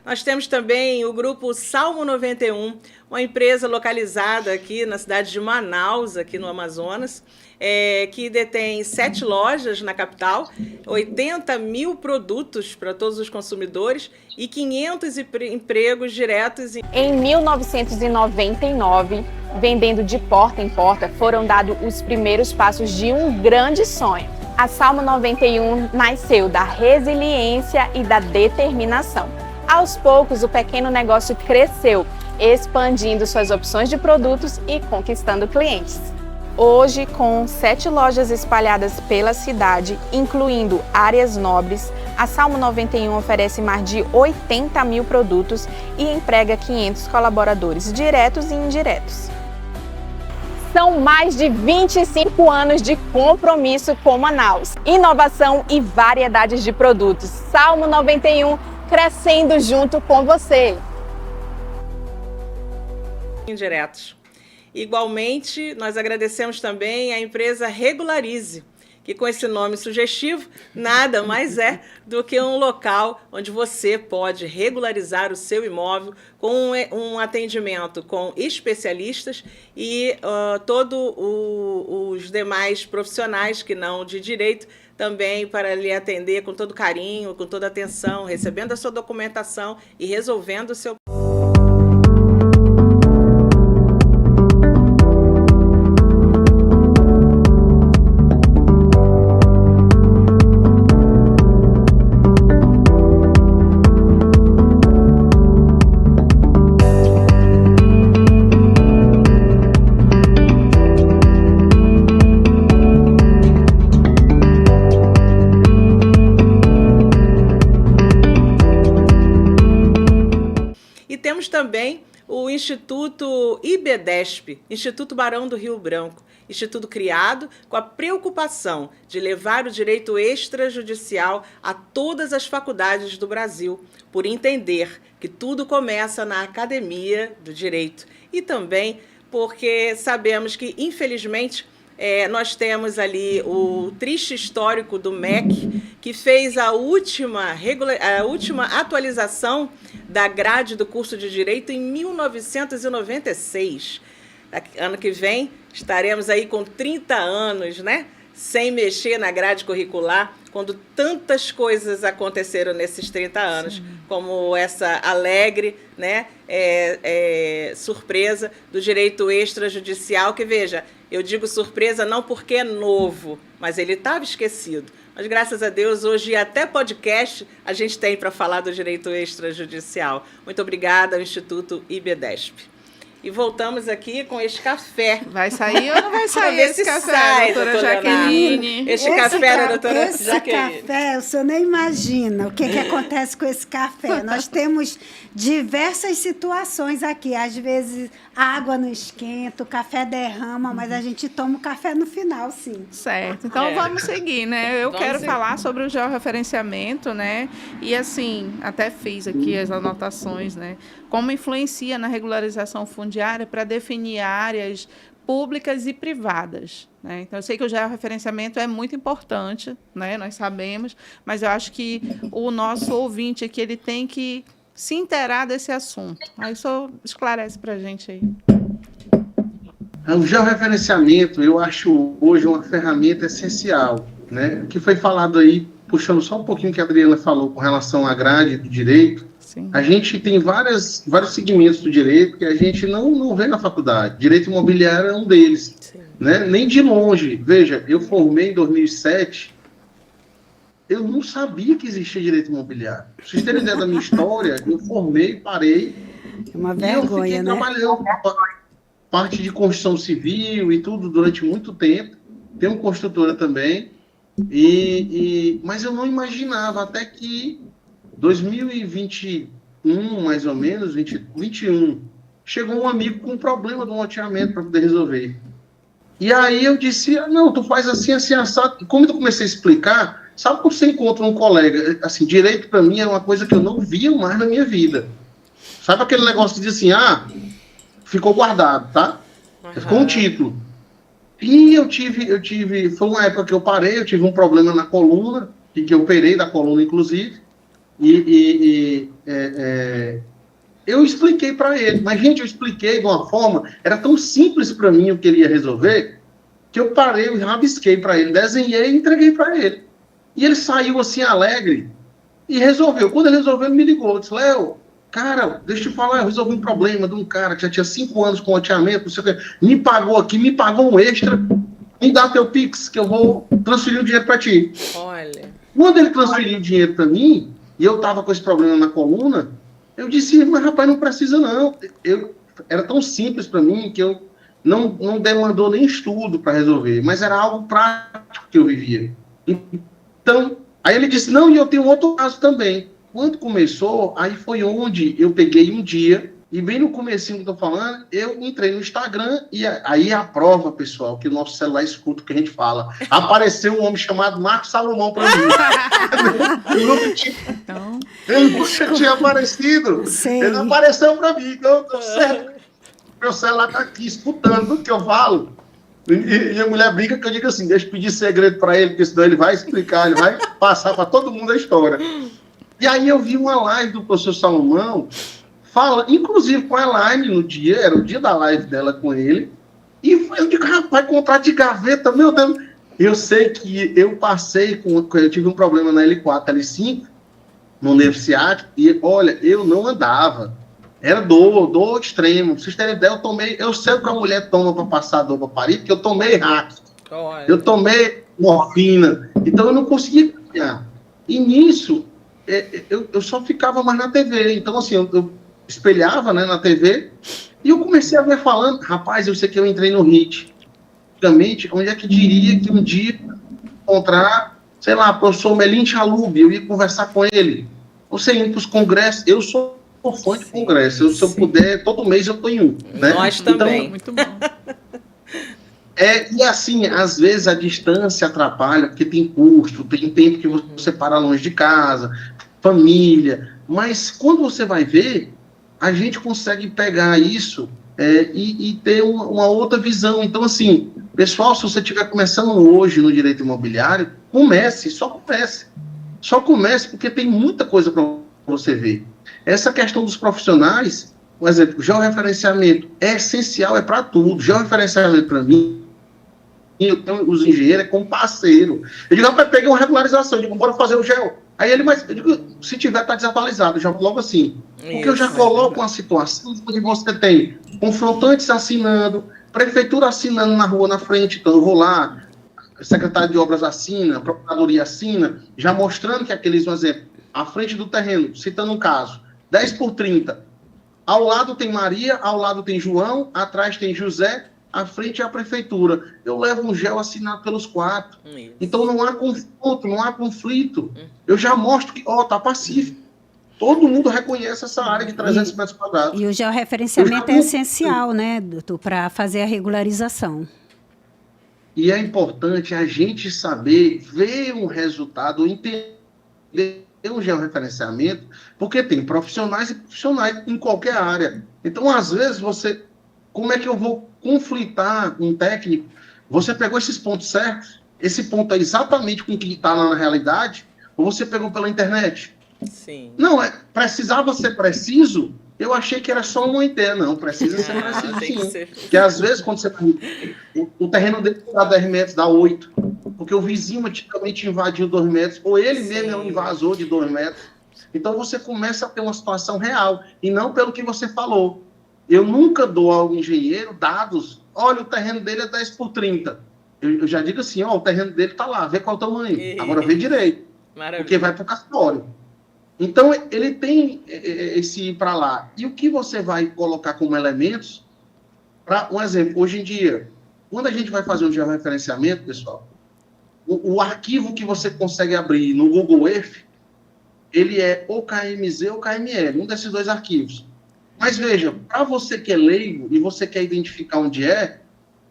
Nós temos também o grupo Salmo 91, uma empresa localizada aqui na cidade de Manaus, aqui no Amazonas, que detém 7 lojas na capital, 80 mil produtos para todos os consumidores e 500 empregos diretos. Em 1999, vendendo de porta em porta, foram dados os primeiros passos de um grande sonho. A Salmo 91 nasceu da resiliência e da determinação. Aos poucos, o pequeno negócio cresceu, expandindo suas opções de produtos e conquistando clientes. Hoje, com 7 lojas espalhadas pela cidade, incluindo áreas nobres, a Salmo 91 oferece mais de 80 mil produtos e emprega 500 colaboradores diretos e indiretos. São mais de 25 anos de compromisso com Manaus, inovação e variedades de produtos. Salmo 91, crescendo junto com você. Indiretos. Igualmente, nós agradecemos também à empresa Regularize, que com esse nome sugestivo, nada mais é do que um local onde você pode regularizar o seu imóvel com um atendimento com especialistas e todos os demais profissionais que não de direito também para lhe atender com todo carinho, com toda atenção, recebendo a sua documentação e resolvendo o seu também o Instituto IBDESP, Instituto Barão do Rio Branco, instituto criado com a preocupação de levar o direito extrajudicial a todas as faculdades do Brasil, por entender que tudo começa na academia do direito e também porque sabemos que, infelizmente, nós temos ali o triste histórico do MEC, que fez a última atualização da grade do curso de Direito em 1996. Ano que vem estaremos aí com 30 anos, né? Sem mexer na grade curricular, quando tantas coisas aconteceram nesses 30 anos, sim, como essa alegre, né, surpresa do direito extrajudicial, que, veja, eu digo surpresa não porque é novo, mas ele estava esquecido. Mas, graças a Deus, hoje até podcast a gente tem para falar do direito extrajudicial. Muito obrigada ao Instituto IBDESP. E voltamos aqui com este café. Vai sair ou não vai sair esse café, doutora Jaqueline? Esse café, doutora Jaqueline. Esse café, o senhor nem imagina o que acontece com esse café. Nós temos diversas situações aqui. Às vezes, a água não esquenta, o café derrama, mas a gente toma o café no final, sim. Certo. Então, vamos seguir, né? Eu quero falar sobre o georreferenciamento, né? E, assim, até fiz aqui as anotações, né? Como influencia na regularização fundiária para definir áreas públicas e privadas, né? Então, eu sei que o georreferenciamento é muito importante, né? Nós sabemos, mas eu acho que o nosso ouvinte aqui ele tem que se inteirar desse assunto. Aí o senhor esclarece para a gente aí. O georreferenciamento, eu acho hoje uma ferramenta essencial, né? O que foi falado aí, puxando só um pouquinho que a Adriana falou com relação à grade do direito. Sim. A gente tem vários segmentos do direito que a gente não vê na faculdade. Direito imobiliário é um deles, né? Nem de longe. Veja, eu formei em 2007, eu não sabia que existia direito imobiliário. Pra vocês terem ideia da minha história, eu formei, parei. É uma vergonha, eu fiquei trabalhando parte de construção civil e tudo durante muito tempo. Tenho construtora também. Mas eu não imaginava até que 2021, mais ou menos, 21, chegou um amigo com um problema de um loteamento para poder resolver. E aí eu disse, não, tu faz assim, assim, assado. E como eu comecei a explicar, sabe quando você encontra um colega, assim, direito para mim é uma coisa que eu não via mais na minha vida. Sabe aquele negócio que diz assim, ficou guardado, tá? Ficou um título. E eu tive, foi uma época que eu parei, eu tive um problema na coluna, que eu operei da coluna, inclusive, eu expliquei para ele, mas, gente, eu expliquei de uma forma, era tão simples para mim o que ele ia resolver, que eu parei, eu rabisquei para ele, desenhei e entreguei para ele. E ele saiu assim, alegre, e resolveu. Quando ele resolveu, ele me ligou, disse, Léo, cara, deixa eu te falar, eu resolvi um problema de um cara que já tinha 5 anos com loteamento, não sei o que, me pagou um extra, me dá teu Pix, que eu vou transferir o dinheiro para ti. Olha. Quando ele transferiu o dinheiro para mim, e eu estava com esse problema na coluna, eu disse, mas rapaz, não precisa não. Era tão simples para mim que eu não demandou nem estudo para resolver, mas era algo prático que eu vivia. Então, aí ele disse, não, e eu tenho outro caso também. Quando começou, aí foi onde eu peguei um dia, E bem no comecinho que eu tô falando, eu entrei no Instagram e aí a prova, pessoal, que o nosso celular escuta o que a gente fala. Apareceu um homem chamado Marcos Salomão para mim. Ele nunca tinha aparecido. Sei. Ele apareceu para mim. Então, certo. Meu celular tá aqui escutando tudo que eu falo. E a mulher brinca que eu digo assim, deixa eu pedir segredo para ele, porque senão ele vai explicar, ele vai passar para todo mundo a história. E aí eu vi uma live do professor Salomão, fala, inclusive com a Elaine no dia, era o dia da live dela com ele, e eu digo, rapaz, contrato de gaveta, meu Deus. Eu sei que eu passei, eu tive um problema na L4, L5, no nervo ciático, e olha, eu não andava. Era dor extremo. Pra vocês terem ideia, eu sei o que a mulher toma para passar dor para parir, porque eu tomei hack, eu tomei morfina, então eu não conseguia caminhar. E nisso, eu só ficava mais na TV. Então, assim, eu espelhava, né, na TV, e eu comecei a ver falando, rapaz, eu sei que eu entrei no HIT. Antigamente, onde é que diria que um dia encontrar, sei lá, o professor Melim Chalub, eu ia conversar com ele. Você indo para os congressos, eu sou fã de congresso, se eu puder, todo mês eu tô em um. Né? Nós também. Então, muito bom. E assim, às vezes a distância atrapalha, porque tem custo, tem tempo que você para longe de casa, família, mas quando você vai ver, a gente consegue pegar isso e ter uma outra visão. Então, assim, pessoal, se você estiver começando hoje no direito imobiliário, só comece, porque tem muita coisa para você ver. Essa questão dos profissionais, por exemplo, georreferenciamento é essencial, é para tudo. Georreferenciamento, para mim, eu tenho os engenheiros como parceiro. Eu digo, rapaz, peguei uma regularização, eu digo, bora fazer o geo. Aí ele, mas eu digo, se tiver, tá desatualizado, eu já logo assim. Porque eu já coloco uma situação onde você tem confrontantes assinando, prefeitura assinando na rua, na frente, então eu vou lá, secretário de obras assina, procuradoria assina, já mostrando que aqueles, por exemplo, à frente do terreno, citando um caso, 10 por 30, ao lado tem Maria, ao lado tem João, atrás tem José, à frente é a prefeitura. Eu levo um gel assinado pelos 4. Isso. Então não há confronto, não há conflito. Eu já mostro que, tá pacífico. Todo mundo reconhece essa área de 300 metros quadrados. E o georreferenciamento é essencial, né, doutor, para fazer a regularização. E é importante a gente saber ver um resultado, entender o georreferenciamento, porque tem profissionais e profissionais em qualquer área. Então, às vezes, como é que eu vou conflitar um técnico? Você pegou esses pontos certos? Esse ponto é exatamente com o que está lá na realidade? Ou você pegou pela internet? Sim. Não, precisava ser preciso? Eu achei que era só uma ideia. Não, precisa ser preciso sim. Porque às vezes, quando você... O terreno dele dá 10 metros, dá 8. Porque o vizinho antigamente invadiu 2 metros, ou ele mesmo é um invasor de 2 metros. Então você começa a ter uma situação real, e não pelo que você falou. Eu nunca dou ao engenheiro dados, olha, o terreno dele é 10 por 30. Eu já digo assim, o terreno dele está lá, vê qual é o tamanho. Agora vê direito. Maravilha. Porque vai para o cartório. Então, ele tem esse ir para lá. E o que você vai colocar como elementos? Para um exemplo, hoje em dia, quando a gente vai fazer um georreferenciamento, pessoal, o arquivo que você consegue abrir no Google Earth, ele é ou KMZ ou KML, um desses 2 arquivos. Mas veja, para você que é leigo e você quer identificar onde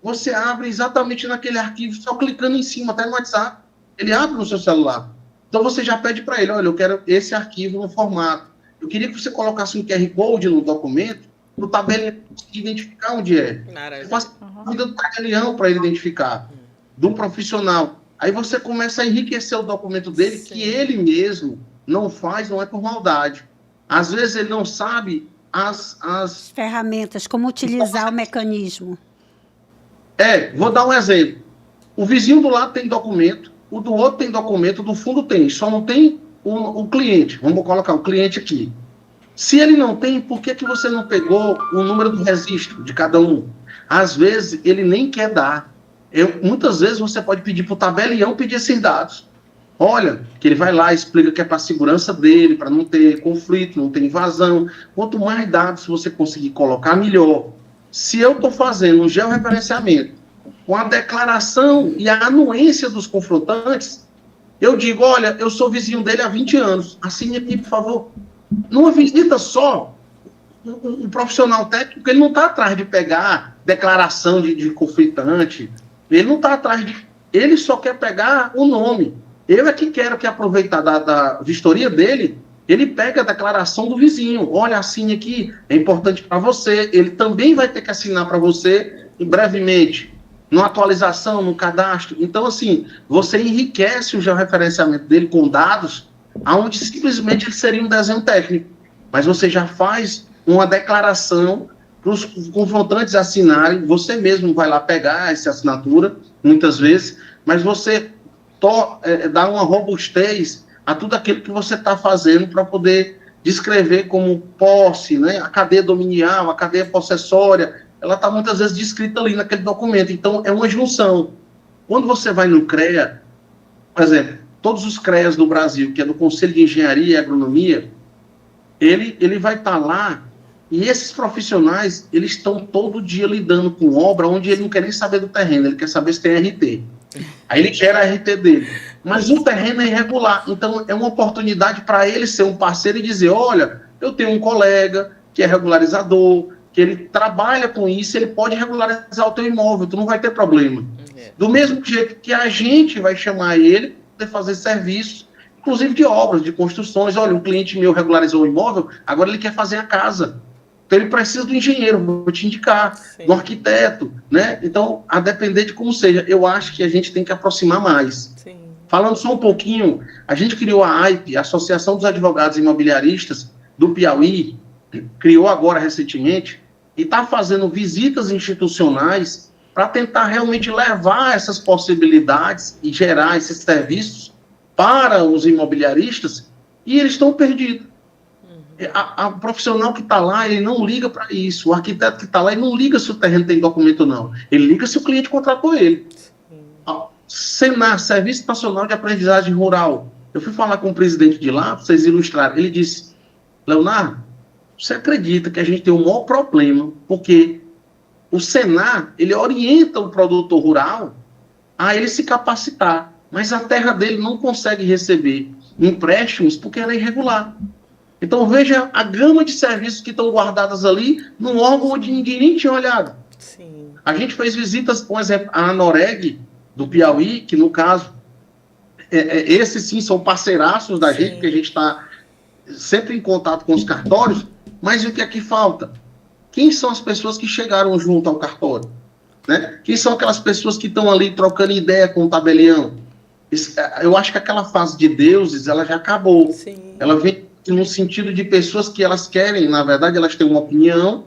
você abre exatamente naquele arquivo, só clicando em cima, até no WhatsApp. Ele abre no seu celular. Então você já pede para ele, olha, eu quero esse arquivo no formato. Eu queria que você colocasse um QR Code no documento, no tabelinho, identificar onde é. Você faz um tabelião para ele identificar, de um profissional. Aí você começa a enriquecer o documento dele, sim, que ele mesmo não faz, não é por maldade. Às vezes ele não sabe as ferramentas, como utilizar o mecanismo. Vou dar um exemplo. O vizinho do lado tem documento, o do outro tem documento, o do fundo tem, só não tem o cliente. Vamos colocar o cliente aqui. Se ele não tem, por que você não pegou o número do registro de cada um? Às vezes, ele nem quer dar. Muitas vezes, você pode pedir para o tabelião pedir esses dados. Olha, que ele vai lá e explica que é para a segurança dele, para não ter conflito, não ter invasão. Quanto mais dados você conseguir colocar, melhor. Se eu estou fazendo um georreferenciamento com a declaração e a anuência dos confrontantes, eu digo, olha, eu sou vizinho dele há 20 anos, assine aqui, por favor. Numa visita só, um profissional técnico, ele não está atrás de pegar declaração de conflitante, ele não está atrás de... Ele só quer pegar o nome. Eu é que quero que aproveitar da vistoria dele, ele pega a declaração do vizinho. Olha, assine aqui, é importante para você. Ele também vai ter que assinar para você brevemente, numa atualização, no cadastro. Então, assim, você enriquece o georreferenciamento dele com dados, onde simplesmente ele seria um desenho técnico. Mas você já faz uma declaração para os confrontantes assinarem, você mesmo vai lá pegar essa assinatura, muitas vezes, mas você dá uma robustez a tudo aquilo que você está fazendo para poder descrever como posse, né? A cadeia dominial, a cadeia possessória, ela está muitas vezes descrita ali naquele documento. Então, é uma junção. Quando você vai no CREA, por exemplo, todos os CREAs do Brasil, que é do Conselho de Engenharia e Agronomia, ele vai estar lá, e esses profissionais, eles estão todo dia lidando com obra onde ele não quer nem saber do terreno, ele quer saber se tem RT. Aí ele gera a RT dele. Mas o terreno é irregular, então é uma oportunidade para ele ser um parceiro e dizer, olha, eu tenho um colega que é regularizador, que ele trabalha com isso, ele pode regularizar o teu imóvel, tu não vai ter problema. Do mesmo jeito que a gente vai chamar ele para fazer serviços, inclusive de obras, de construções. Olha, um cliente meu regularizou o imóvel, agora ele quer fazer a casa. Então ele precisa do engenheiro, vou te indicar, sim, do arquiteto, né? Então, a depender de como seja, eu acho que a gente tem que aproximar mais. Sim. Falando só um pouquinho, a gente criou a AIP, a Associação dos Advogados Imobiliaristas do Piauí, criou agora recentemente, e está fazendo visitas institucionais para tentar realmente levar essas possibilidades e gerar esses serviços para os imobiliaristas, e eles estão perdidos. A profissional que está lá, ele não liga para isso. O arquiteto que está lá, ele não liga se o terreno tem documento ou não. Ele liga se o cliente contratou ele. Senar, Serviço Nacional de Aprendizagem Rural. Eu fui falar com o presidente de lá, para vocês ilustrarem. Ele disse, Leonardo, você acredita que a gente tem um maior problema, porque o Senar, ele orienta o produtor rural a ele se capacitar, mas a terra dele não consegue receber empréstimos porque ela é irregular. Então, veja a gama de serviços que estão guardadas ali num órgão onde ninguém nem tinha olhado. Sim. A gente fez visitas, por exemplo, à Anoreg, do Piauí, que, no caso, esses sim são parceiraços da gente, porque a gente está sempre em contato com os cartórios, mas o que aqui falta? Quem são as pessoas que chegaram junto ao cartório? Né? Quem são aquelas pessoas que estão ali trocando ideia com o tabelião? Eu acho que aquela fase de deuses, ela já acabou. Sim. Ela vem no sentido de pessoas que elas querem, na verdade, elas têm uma opinião,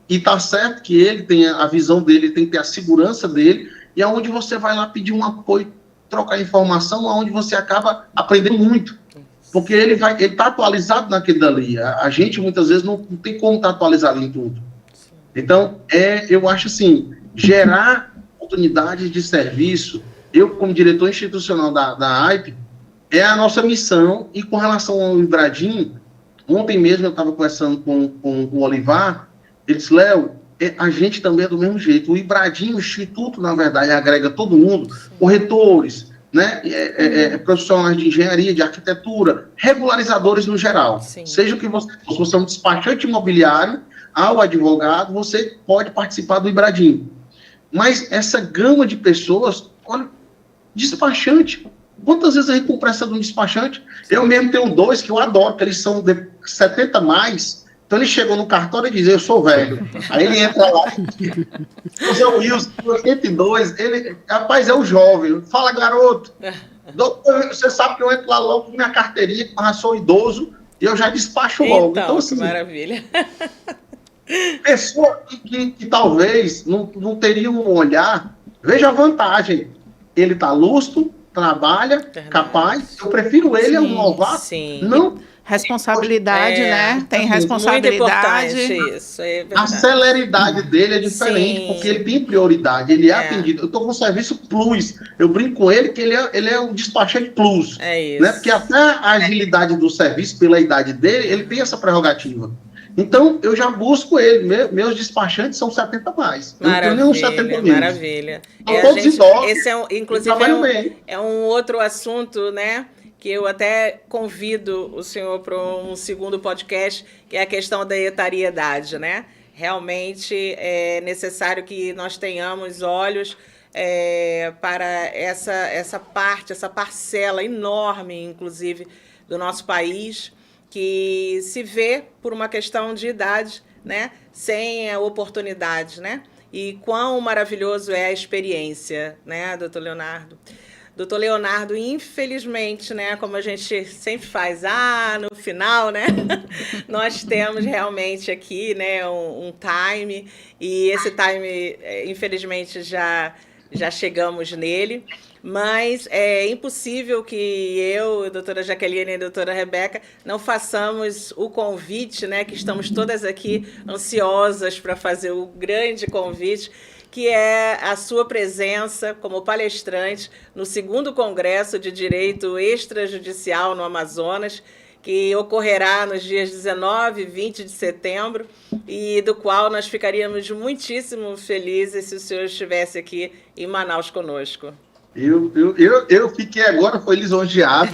e tá certo que ele tem a visão dele, tem que ter a segurança dele, e aonde você vai lá pedir um apoio, trocar informação, aonde você acaba aprendendo muito, porque ele tá atualizado naquele dali. A gente, muitas vezes, não tem como estar atualizado em tudo. Então, eu acho assim, gerar oportunidades de serviço, eu, como diretor institucional da AIP, é a nossa missão. E com relação ao Ibradim, ontem mesmo eu estava conversando com o Olivar, ele disse, Léo, a gente também é do mesmo jeito. O Ibradim, o Instituto, na verdade, agrega todo mundo, corretores, né, profissionais de engenharia, de arquitetura, regularizadores no geral. Sim. Seja o que você for, se você é um despachante imobiliário, ao advogado, você pode participar do Ibradim. Mas essa gama de pessoas, olha, despachante, quantas vezes a gente compressa de um despachante? Eu mesmo tenho 2 que eu adoro, que eles são de 70 mais. Então ele chegou no cartório e diz, eu sou velho. Aí ele entra lá, José Wilson, 82, ele, rapaz, é o jovem. Fala, garoto. Doutor, você sabe que eu entro lá logo com minha carteirinha, que eu sou idoso, e eu já despacho logo. Então, assim, maravilha. Pessoa que talvez não teria um olhar, veja a vantagem. Ele está lustro, trabalha, capaz. Eu prefiro ele a um novato. Não. Responsabilidade, né? Tem responsabilidade. Muito importante isso, é verdade. A celeridade dele é diferente, porque ele tem prioridade, ele é atendido. Eu estou com um serviço plus, eu brinco com ele que ele é um despachante plus. É isso. Né? Porque até a agilidade do serviço, pela idade dele, ele tem essa prerrogativa. Então, eu já busco ele. Meus despachantes são 70 mais. Maravilha, eu não tenho nenhum 70 menos. Maravilha. São todos idosos. Esse inclusive, é um outro assunto, né? que eu até convido o senhor para um segundo podcast, que é a questão da etariedade, né? Realmente é necessário que nós tenhamos olhos para essa parte, essa parcela enorme, inclusive, do nosso país, que se vê por uma questão de idade, né? Sem oportunidades, né? E quão maravilhoso é a experiência, né, doutor Leonardo? Doutor Leonardo, infelizmente, né, como a gente sempre faz, no final, né, nós temos realmente aqui, né, um time, e esse time, infelizmente, já chegamos nele, mas é impossível que eu, a doutora Jaqueline e a doutora Rebeca, não façamos o convite, né, que estamos todas aqui ansiosas para fazer o grande convite, que é a sua presença como palestrante no 2º Congresso de Direito Extrajudicial no Amazonas, que ocorrerá nos dias 19 e 20 de setembro, e do qual nós ficaríamos muitíssimo felizes se o senhor estivesse aqui em Manaus conosco. Eu fiquei agora, foi lisonjeado,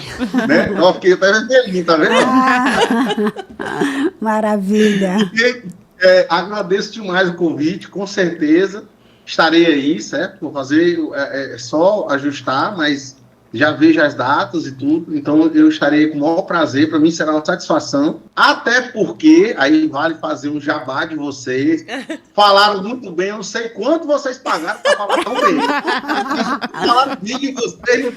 né? Eu fiquei até vermelhinho, tá vendo? Maravilha. Agradeço demais o convite, com certeza. Estarei aí, certo? Vou fazer, só ajustar, mas já vejo as datas e tudo, então eu estarei com o maior prazer, para mim será uma satisfação, até porque, aí vale fazer um jabá de vocês, falaram muito bem, eu não sei quanto vocês pagaram para falar tão bem. Falaram bem de vocês,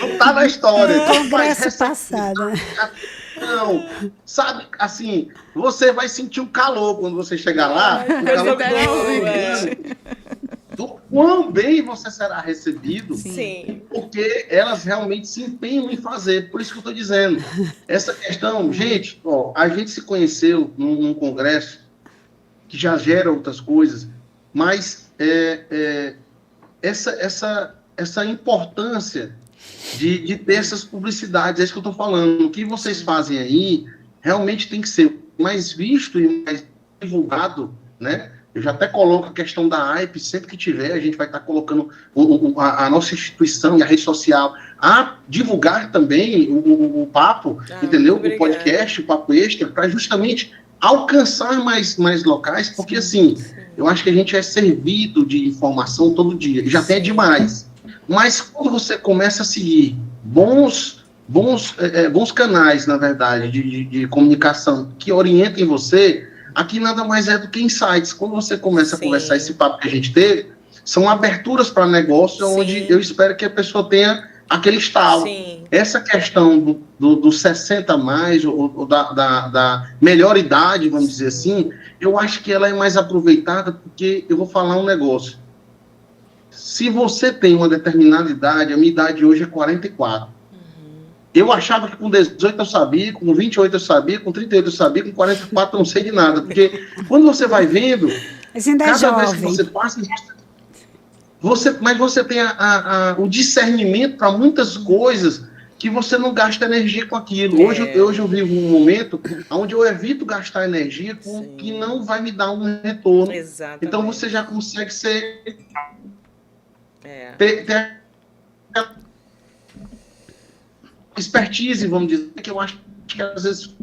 não tá na história. Congresso passado. Não, sabe, assim, você vai sentir o calor quando você chegar lá. Do quão bem você será recebido. Sim. Porque elas realmente se empenham em fazer. Por isso que eu estou dizendo. Essa questão, gente, a gente se conheceu num congresso que já gera outras coisas, mas essa importância de ter essas publicidades, é isso que eu estou falando. O que vocês fazem aí realmente tem que ser mais visto e mais divulgado, né? Eu já até coloco a questão da AIP, sempre que tiver, a gente vai estar colocando a nossa instituição e a rede social a divulgar também o papo, entendeu? O podcast, o Papo Extra, para justamente alcançar mais locais, porque assim, eu acho que a gente é servido de informação todo dia, e já tem demais. Mas quando você começa a seguir bons canais, na verdade, de comunicação que orientem você, aqui nada mais é do que insights. Quando você começa a conversar esse papo que a gente teve, são aberturas para negócio onde eu espero que a pessoa tenha aquele estalo. Sim. Essa questão do 60 mais, ou da melhor idade, vamos dizer assim, eu acho que ela é mais aproveitada porque eu vou falar um negócio. Se você tem uma determinada idade, a minha idade hoje é 44. Eu achava que com 18 eu sabia, com 28 eu sabia, com 38 eu sabia, com 44 eu não sei de nada. Porque quando você vai vendo, cada vez que você passa, mas você tem o discernimento para muitas coisas que você não gasta energia com aquilo. Hoje eu vivo um momento onde eu evito gastar energia com o que não vai me dar um retorno. Exatamente. Então você já consegue ter expertise, vamos dizer, que eu acho que às vezes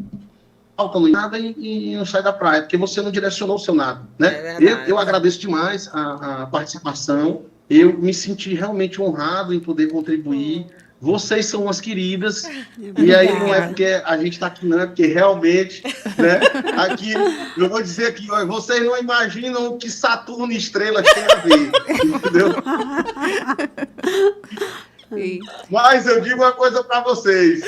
falta nada e não sai da praia, porque você não direcionou o seu nada, né? Eu agradeço demais a participação, eu me senti realmente honrado em poder contribuir. Vocês são umas queridas, e aí não é porque a gente está aqui, não, é porque realmente, né, aqui, eu vou dizer aqui, vocês não imaginam o que Saturno e estrelas tem a ver, entendeu? Sim. Mas eu digo uma coisa para vocês,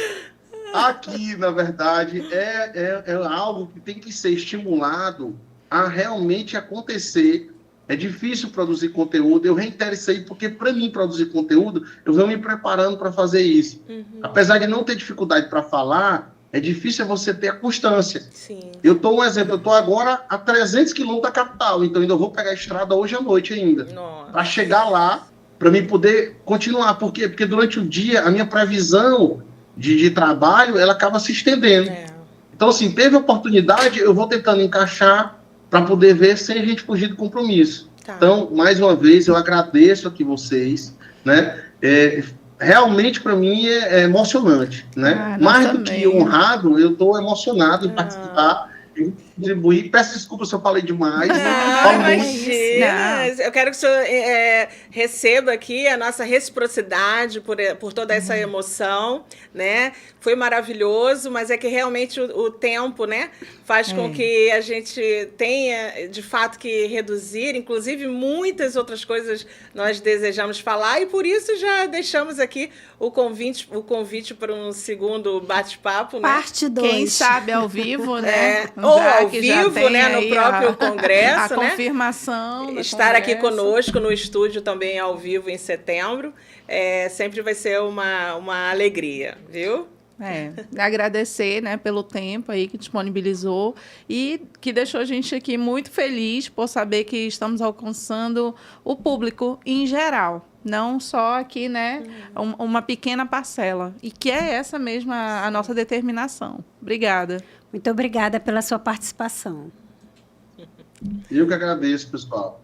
aqui, na verdade, é algo que tem que ser estimulado a realmente acontecer. É difícil produzir conteúdo, eu reitero isso aí, porque para mim produzir conteúdo, eu venho me preparando para fazer isso. Apesar de não ter dificuldade para falar, é difícil você ter a constância. Sim. Eu estou um exemplo, eu estou agora a 300 quilômetros da capital, então ainda vou pegar a estrada hoje à noite ainda, para chegar lá, para mim poder continuar. Por quê? Porque durante o dia, a minha previsão de trabalho, ela acaba se estendendo. Então, assim, teve oportunidade, eu vou tentando encaixar para poder ver sem a gente fugir do compromisso. Então, mais uma vez, eu agradeço aqui vocês, né? realmente para mim é emocionante, né? Mais do que honrado, eu estou emocionado em participar, em contribuir. Peço desculpa se eu falei demais. Imagina. Eu quero que o senhor receba aqui a nossa reciprocidade por toda essa emoção, né? Foi maravilhoso, mas é que realmente o tempo, né, faz com que a gente tenha, de fato, que reduzir. Inclusive, muitas outras coisas nós desejamos falar e, por isso, já deixamos aqui o convite para um segundo bate-papo, né? Parte 2. Quem sabe ao vivo, né? Ou ao vivo, né, no próprio congresso, a confirmação. Estar aqui conosco no estúdio também ao vivo em setembro, sempre vai ser uma alegria, viu? Agradecer, né, pelo tempo aí que disponibilizou e que deixou a gente aqui muito feliz por saber que estamos alcançando o público em geral, não só aqui, né, uma pequena parcela, e que é essa mesma a nossa determinação. Obrigada. Muito obrigada pela sua participação. Eu que agradeço, pessoal.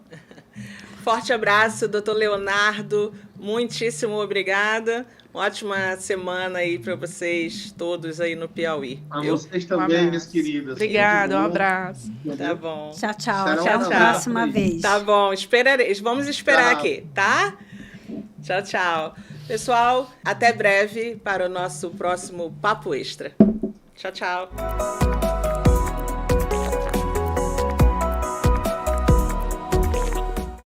Forte abraço, doutor Leonardo. Muitíssimo obrigada. Uma ótima semana aí para vocês todos aí no Piauí. Para vocês também, minhas queridas. Obrigada, um abraço. Tá bom. Tchau, tchau. Até a próxima vez. Tá bom, vamos esperar aqui, tá? Tchau, tchau. Pessoal, até breve para o nosso próximo Papo Extra. Tchau, tchau.